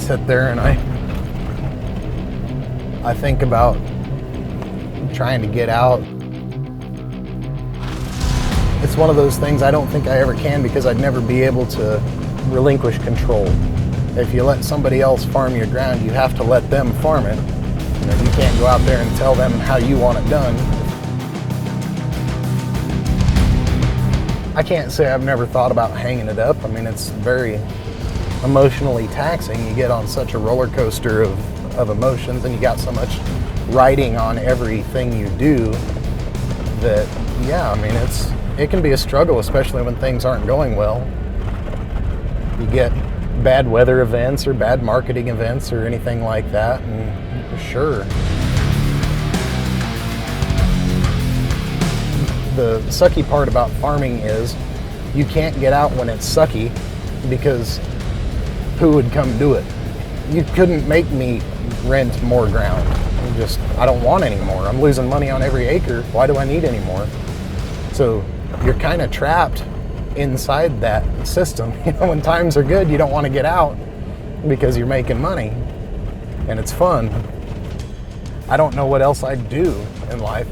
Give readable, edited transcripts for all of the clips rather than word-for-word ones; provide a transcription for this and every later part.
sit there and I think about trying to get out. It's one of those things I don't think I ever can, because I'd never be able to relinquish control. If you let somebody else farm your ground, you have to let them farm it. You can't go out there and tell them how you want it done. I can't say I've never thought about hanging it up. I mean, it's very emotionally taxing. You get on such a roller coaster of emotions, and you got so much riding on everything you do that, yeah, I mean, it can be a struggle, especially when things aren't going well. You get bad weather events or bad marketing events or anything like that, and sure. The sucky part about farming is you can't get out when it's sucky, because who would come do it? You couldn't make me rent more ground. I don't want any more. I'm losing money on every acre. Why do I need any more? So you're kind of trapped inside that system. When times are good, you don't want to get out because you're making money and it's fun. I don't know what else I'd do in life.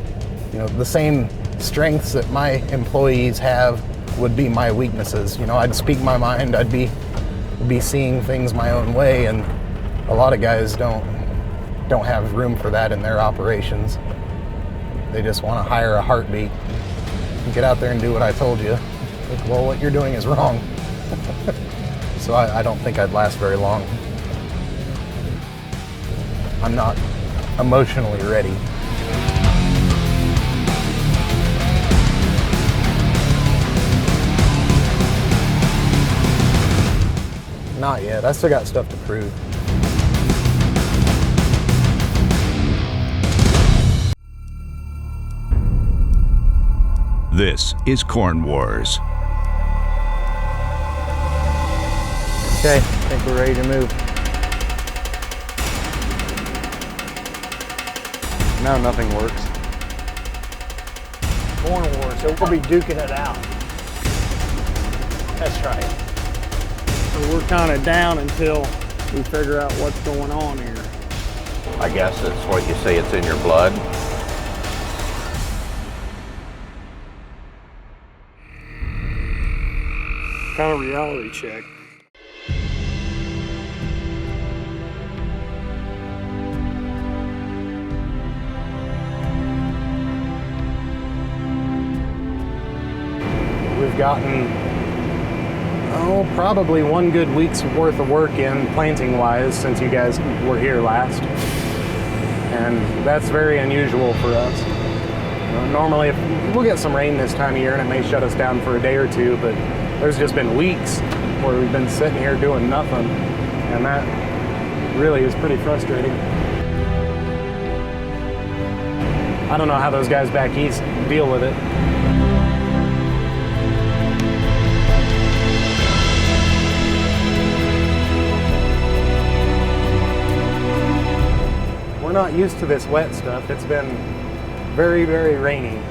The same strengths that my employees have would be my weaknesses. I'd speak my mind. I'd be seeing things my own way, and a lot of guys don't have room for that in their operations. They just want to hire a heartbeat. Get out there and do what I told you. Well, what you're doing is wrong. So I don't think I'd last very long. I'm not emotionally ready. Not yet. I still got stuff to prove. This is Corn Wars. Okay, I think we're ready to move. No, nothing works. Corn Wars, so we'll be duking it out. That's right. So we're kind of down until we figure out what's going on here. I guess it's what you say, it's in your blood. Kind of reality check. We've gotten, probably one good week's worth of work in planting-wise since you guys were here last. And that's very unusual for us. Normally, we'll get some rain this time of year and it may shut us down for a day or two, but there's just been weeks where we've been sitting here doing nothing, and that really is pretty frustrating. I don't know how those guys back east deal with it. We're not used to this wet stuff. It's been very, very rainy.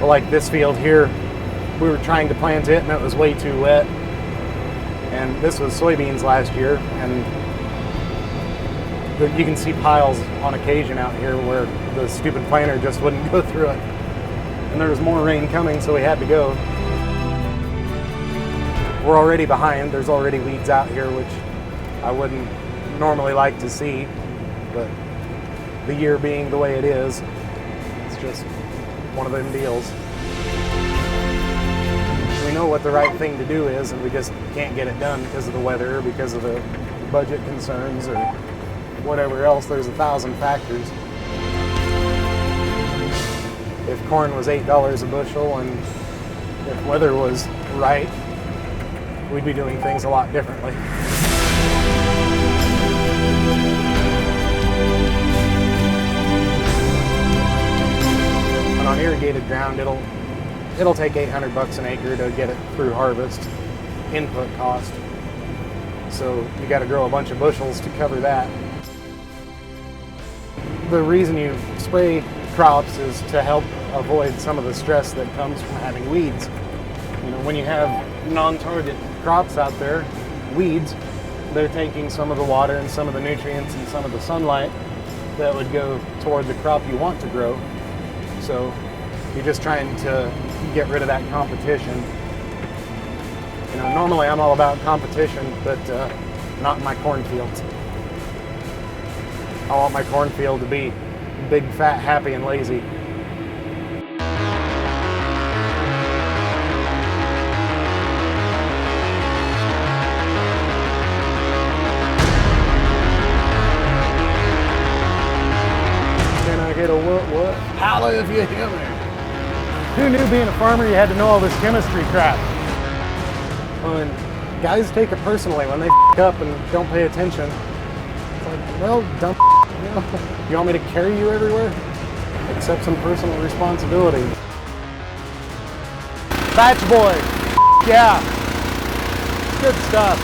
Like this field here, we were trying to plant it and it was way too wet. And this was soybeans last year, and you can see piles on occasion out here where the stupid planter just wouldn't go through it. And there was more rain coming, so we had to go. We're already behind. There's already weeds out here, which I wouldn't normally like to see, but the year being the way it is, it's just one of them deals. We know what the right thing to do is, and we just can't get it done because of the weather, or because of the budget concerns, or whatever else. There's 1,000 factors. If corn was $8 a bushel and if weather was right, we'd be doing things a lot differently. On irrigated ground, it'll take $800 an acre to get it through harvest, input cost. So you got to grow a bunch of bushels to cover that. The reason you spray crops is to help avoid some of the stress that comes from having weeds. When you have non-target crops out there, weeds, they're taking some of the water and some of the nutrients and some of the sunlight that would go toward the crop you want to grow. So you're just trying to get rid of that competition. You know, normally I'm all about competition, but not in my cornfields. I want my cornfield to be big, fat, happy, and lazy. Can I get a what? Holla if you hear me. Who knew being a farmer you had to know all this chemistry crap? When guys take it personally when they up and don't pay attention. It's like, well, dumb. You know, you want me to carry you everywhere? Accept some personal responsibility. Batch boy. Yeah. Good stuff.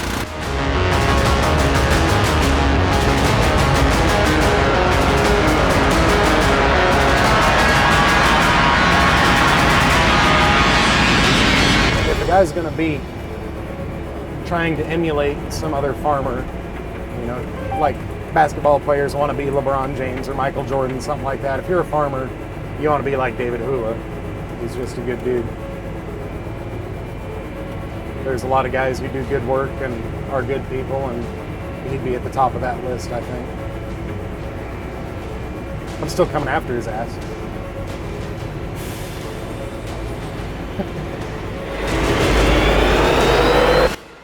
If a guy's gonna be trying to emulate some other farmer, you know, like basketball players want to be LeBron James or Michael Jordan, something like that. If you're a farmer, you want to be like David Hula. He's just a good dude. There's a lot of guys who do good work and are good people, and he'd be at the top of that list, I think. I'm still coming after his ass.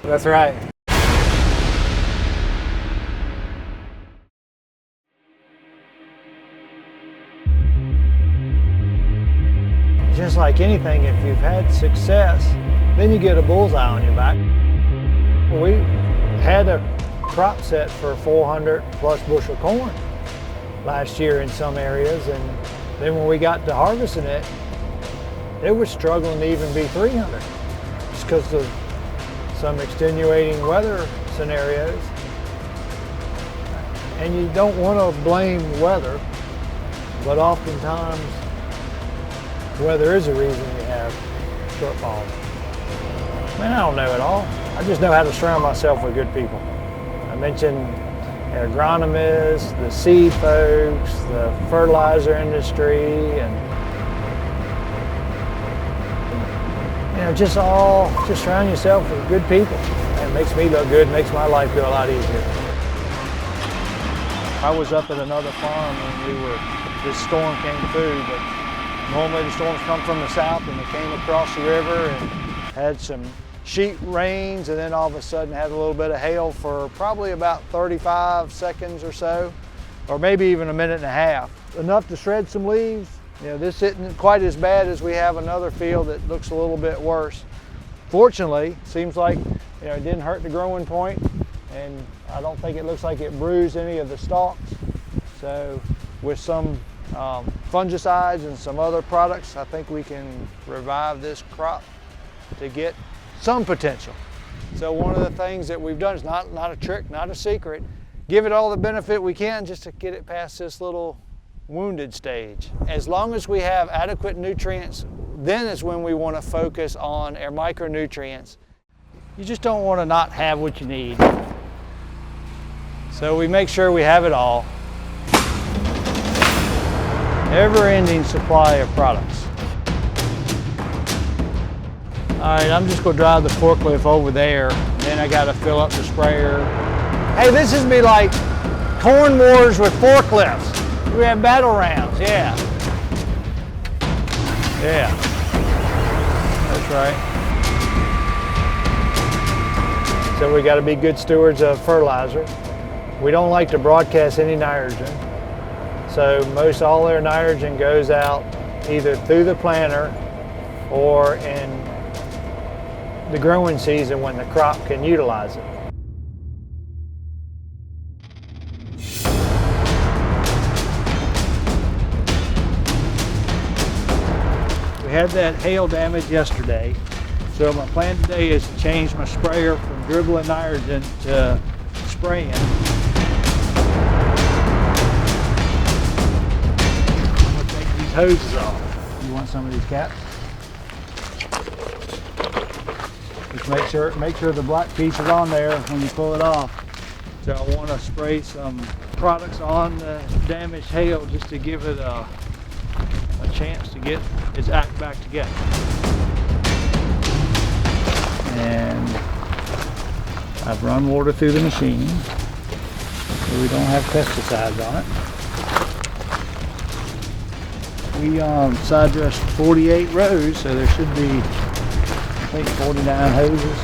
That's right. Just like anything, if you've had success, then you get a bullseye on your back. We had a crop set for 400 plus bushel corn last year in some areas, and then when we got to harvesting it, it was struggling to even be 300 just because of some extenuating weather scenarios. And you don't want to blame weather, but oftentimes weather is a reason you have shortfalls. Man, I don't know it all. I just know how to surround myself with good people. I mentioned agronomists, the seed folks, the fertilizer industry, and you know, just surround yourself with good people. It makes me look good, makes my life go a lot easier. I was up at another farm when this storm came through, but normally the storms come from the south, and they came across the river and had some sheet rains, and then all of a sudden had a little bit of hail for probably about 35 seconds or so, or maybe even a minute and a half. Enough to shred some leaves. You know, this isn't quite as bad as we have another field that looks a little bit worse. Fortunately, seems like it didn't hurt the growing point, and I don't think it looks like it bruised any of the stalks. So with some fungicides and some other products, I think we can revive this crop to get some potential. So one of the things that we've done is not a trick, not a secret, give it all the benefit we can just to get it past this little wounded stage. As long as we have adequate nutrients, then is when we want to focus on our micronutrients. You just don't want to not have what you need. So we make sure we have it all. Never-ending supply of products. All right, I'm just gonna drive the forklift over there, and then I gotta fill up the sprayer. Hey, this is me like corn wars with forklifts. We have battle rounds, yeah. Yeah, that's right. So we gotta be good stewards of fertilizer. We don't like to broadcast any nitrogen. So most all their nitrogen goes out either through the planter or in the growing season when the crop can utilize it. We had that hail damage yesterday, so my plan today is to change my sprayer from dribbling nitrogen to spraying. Hoses off. You want some of these caps? Just make sure the black piece is on there when you pull it off. So I want to spray some products on the damaged hail just to give it a chance to get its act back together. And I've run water through the machine so we don't have pesticides on it. We side dressed 48 rows, so there should be, I think, 49 hoses.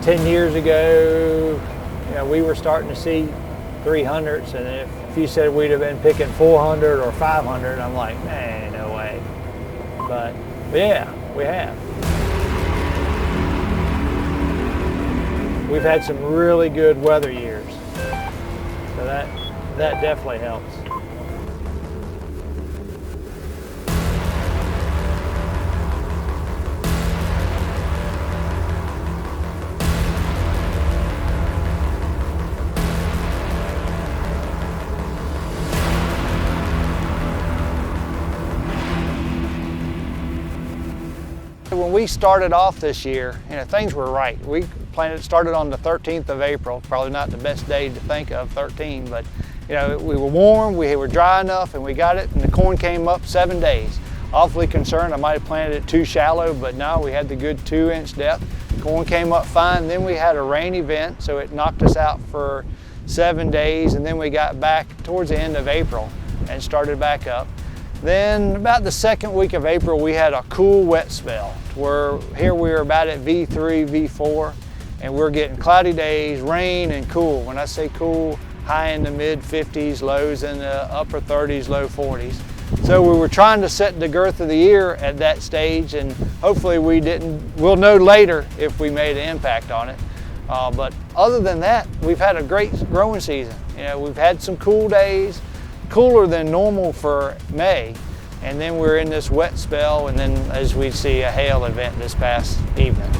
10 years ago, you know, we were starting to see 300s, and if you said we'd have been picking 400 or 500, I'm like, man, no way. But yeah, we have. We've had some really good weather years, so that definitely helps. When we started off this year, you know, things were right. We started on the 13th of April, probably not the best day to think of, 13, but you know, we were warm, we were dry enough, and we got it, and the corn came up 7 days. Awfully concerned, I might have planted it too shallow, but no, we had the good 2-inch depth. Corn came up fine, then we had a rain event, so it knocked us out for 7 days, and then we got back towards the end of April and started back up. Then about the second week of April, we had a cool wet spell where here we were about at V3, V4, and we're getting cloudy days, rain, and cool. When I say cool, high in the mid 50s, lows in the upper 30s, low 40s. So we were trying to set the girth of the year at that stage, and hopefully we'll know later if we made an impact on it. But other than that, we've had a great growing season. You know, we've had some cool days, cooler than normal for May, and then we're in this wet spell, and then as we see a hail event this past evening.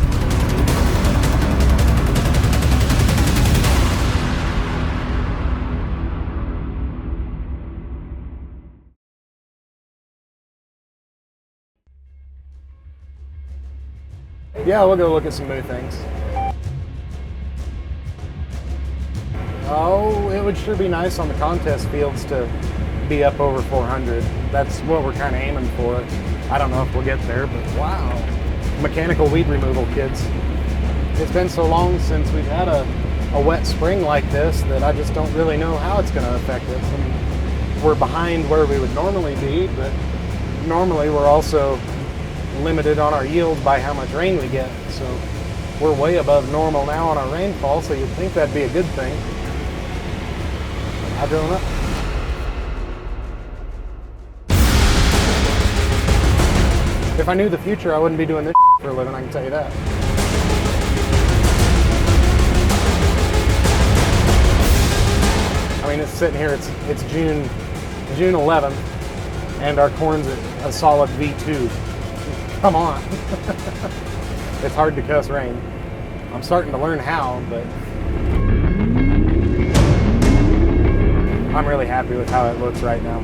Yeah, we'll go look at some new things. Oh, it would sure be nice on the contest fields to be up over 400. That's what we're kind of aiming for. I don't know if we'll get there, but wow. Mechanical weed removal, kids. It's been so long since we've had a wet spring like this that I just don't really know how it's going to affect us. I mean, we're behind where we would normally be, but normally we're also limited on our yield by how much rain we get. So we're way above normal now on our rainfall, so you'd think that'd be a good thing. I don't know. If I knew the future, I wouldn't be doing this for a living, I can tell you that. I mean, it's sitting here, it's June 11th, and our corn's at a solid V2. Come on. It's hard to cuss rain. I'm starting to learn how, but I'm really happy with how it looks right now.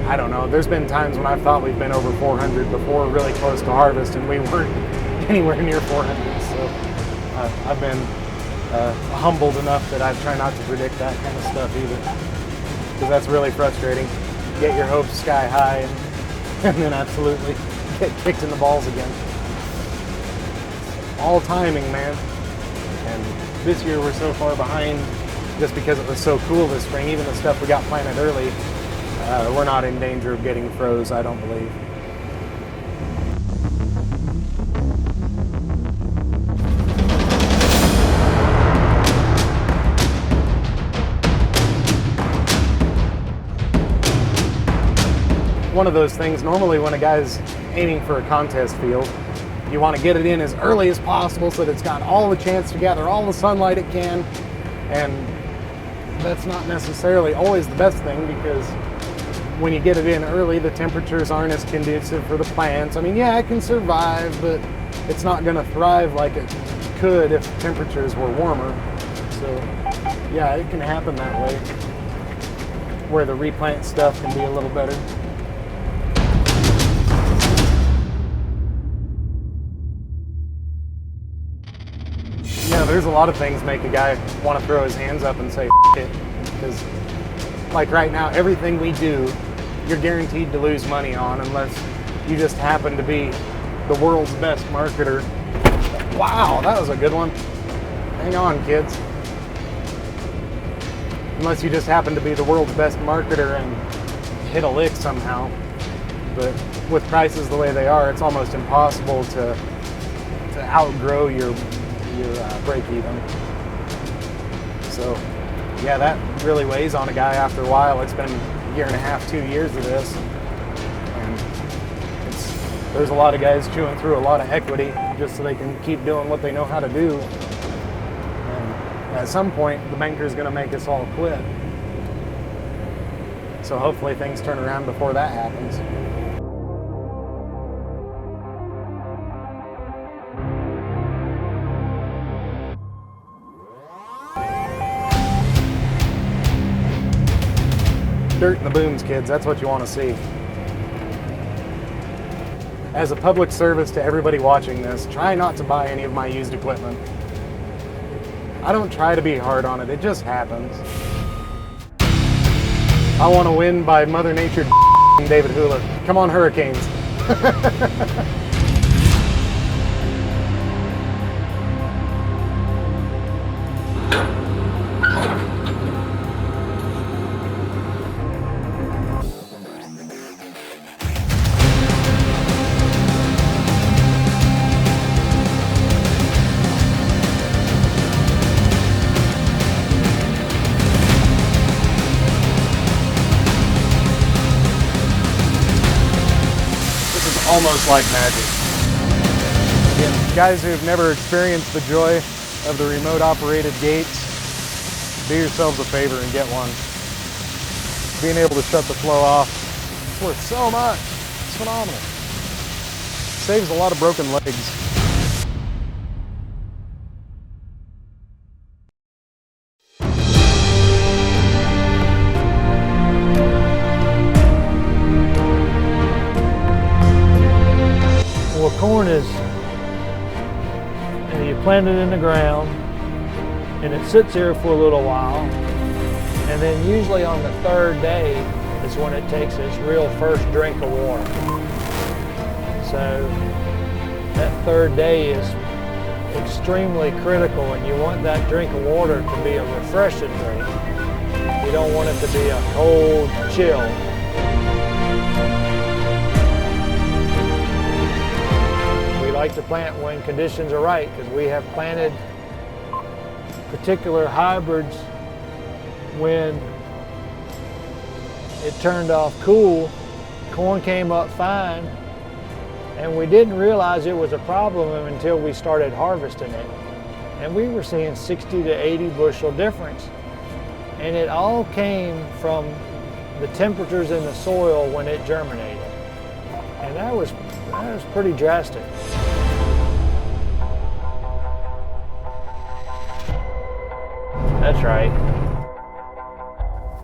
I don't know. There's been times when I thought we've been over 400 before, really close to harvest, and we weren't anywhere near 400. So I've been humbled enough that I try not to predict that kind of stuff either, because that's really frustrating. Get your hopes sky high and then absolutely get kicked in the balls again. All timing, man. And this year we're so far behind just because it was so cool this spring. Even the stuff we got planted early, we're not in danger of getting froze, I don't believe. One of those things, normally when a guy's aiming for a contest field, you want to get it in as early as possible so that it's got all the chance to gather all the sunlight it can. And that's not necessarily always the best thing, because when you get it in early, the temperatures aren't as conducive for the plants. I mean, yeah, it can survive, but it's not going to thrive like it could if temperatures were warmer. So yeah, it can happen that way, where the replant stuff can be a little better. Yeah, there's a lot of things make a guy want to throw his hands up and say F it, because like right now, everything we do, you're guaranteed to lose money on unless you just happen to be the world's best marketer. Wow, that was a good one. Hang on, kids. Unless you just happen to be the world's best marketer and hit a lick somehow. But with prices the way they are, it's almost impossible to outgrow your break even. So yeah, that really weighs on a guy after a while. It's been a year and a half, 2 years of this, and there's a lot of guys chewing through a lot of equity just so they can keep doing what they know how to do. And at some point, the banker's going to make us all quit. So hopefully things turn around before that happens. Dirt in the booms, kids. That's what you want to see. As a public service to everybody watching this, try not to buy any of my used equipment. I don't try to be hard on it, it just happens. I want to win by Mother Nature David Hula. Come on, Hurricanes. Almost like magic. Again, guys who have never experienced the joy of the remote operated gates, do yourselves a favor and get one. Being able to shut the flow off, it's worth so much. It's phenomenal. Saves a lot of broken legs. Corn is, you plant it in the ground and it sits there for a little while, and then usually on the third day is when it takes its real first drink of water. So that third day is extremely critical, and you want that drink of water to be a refreshing drink. You don't want it to be a cold chill. Like to plant when conditions are right, because we have planted particular hybrids when it turned off cool, corn came up fine, and we didn't realize it was a problem until we started harvesting it. And we were seeing 60 to 80 bushel difference. And it all came from the temperatures in the soil when it germinated. And that was pretty drastic. That's right.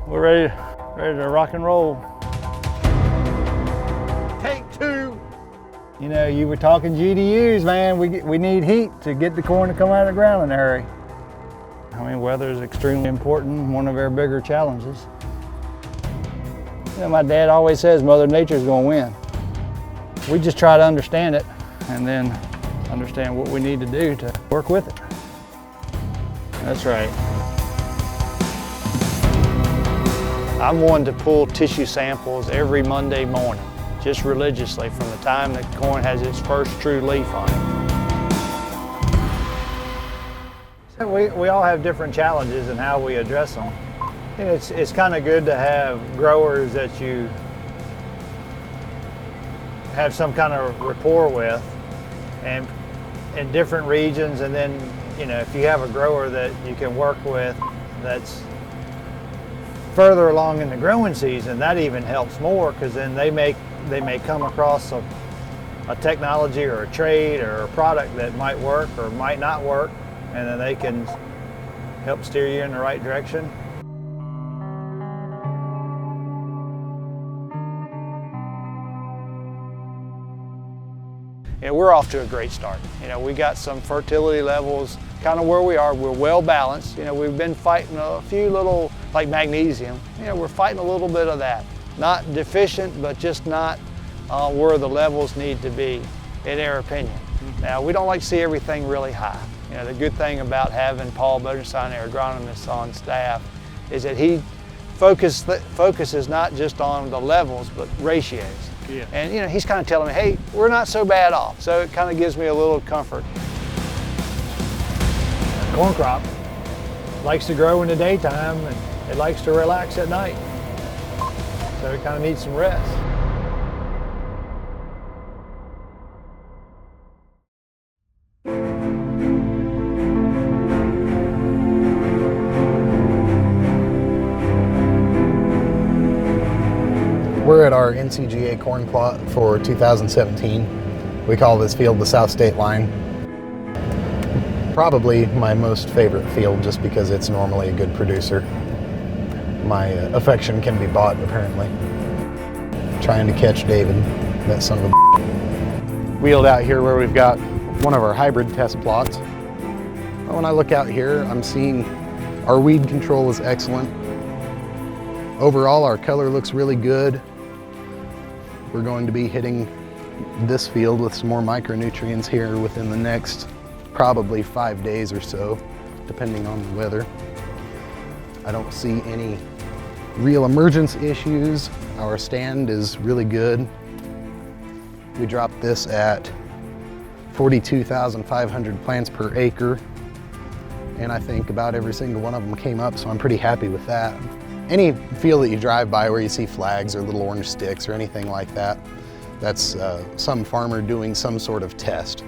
We're ready to rock and roll. Take two. You know, you were talking GDUs, man. We need heat to get the corn to come out of the ground in a hurry. I mean, weather is extremely important, one of our bigger challenges. You know, my dad always says Mother Nature's gonna win. We just try to understand it and then understand what we need to do to work with it. That's right. I'm one to pull tissue samples every Monday morning, just religiously, from the time that corn has its first true leaf on it. So we all have different challenges in how we address them. It's kind of good to have growers that you have some kind of rapport with, and in different regions, and then, you know, if you have a grower that you can work with that's further along in the growing season, that even helps more, because then they may come across a technology or a trait or a product that might work or might not work, and then they can help steer you in the right direction. We're off to a great start. We got some fertility levels kind of where we are. We're well balanced. We've been fighting a few little, like magnesium. We're fighting a little bit of that. Not deficient, but just not where the levels need to be, in our opinion. Now, we don't like to see everything really high. The good thing about having Paul Bodenstein, our agronomist, on staff is that he focuses not just on the levels, but ratios. Yeah. And he's kind of telling me, hey, we're not so bad off. So it kind of gives me a little comfort. Corn crop likes to grow in the daytime and it likes to relax at night. So it kind of needs some rest. We're at our NCGA corn plot for 2017. We call this field the South State Line. Probably my most favorite field just because it's normally a good producer. My affection can be bought, apparently. Trying to catch David, that son of a Wheeled out here where we've got one of our hybrid test plots. When I look out here, I'm seeing our weed control is excellent. Overall, our color looks really good. We're going to be hitting this field with some more micronutrients here within the next probably 5 days or so, depending on the weather. I don't see any real emergence issues. Our stand is really good. We dropped this at 42,500 plants per acre, and I think about every single one of them came up, so I'm pretty happy with that. Any field that you drive by where you see flags or little orange sticks or anything like that, that's some farmer doing some sort of test.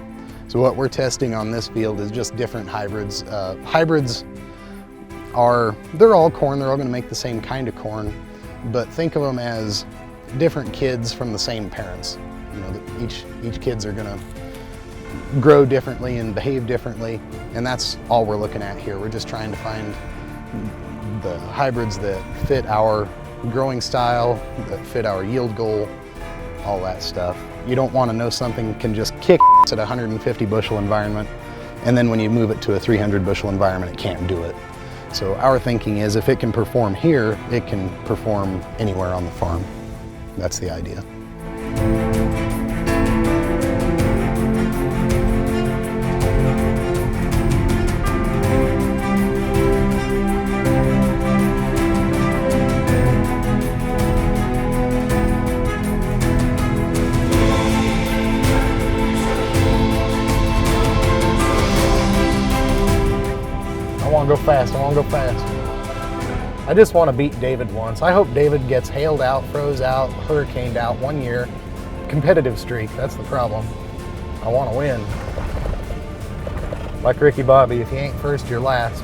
So what we're testing on this field is just different hybrids. Hybrids they're all corn, they're all gonna make the same kind of corn, but think of them as different kids from the same parents. Each kids are gonna grow differently and behave differently, and that's all we're looking at here. We're just trying to find the hybrids that fit our growing style, that fit our yield goal, all that stuff. You don't want to know something can just kick at a 150 bushel environment, and then when you move it to a 300 bushel environment, it can't do it. So our thinking is if it can perform here, it can perform anywhere on the farm. That's the idea. I want to go fast. I just want to beat David once. I hope David gets hailed out, froze out, hurricaned out 1 year. Competitive streak, that's the problem. I want to win. Like Ricky Bobby, if you ain't first, you're last.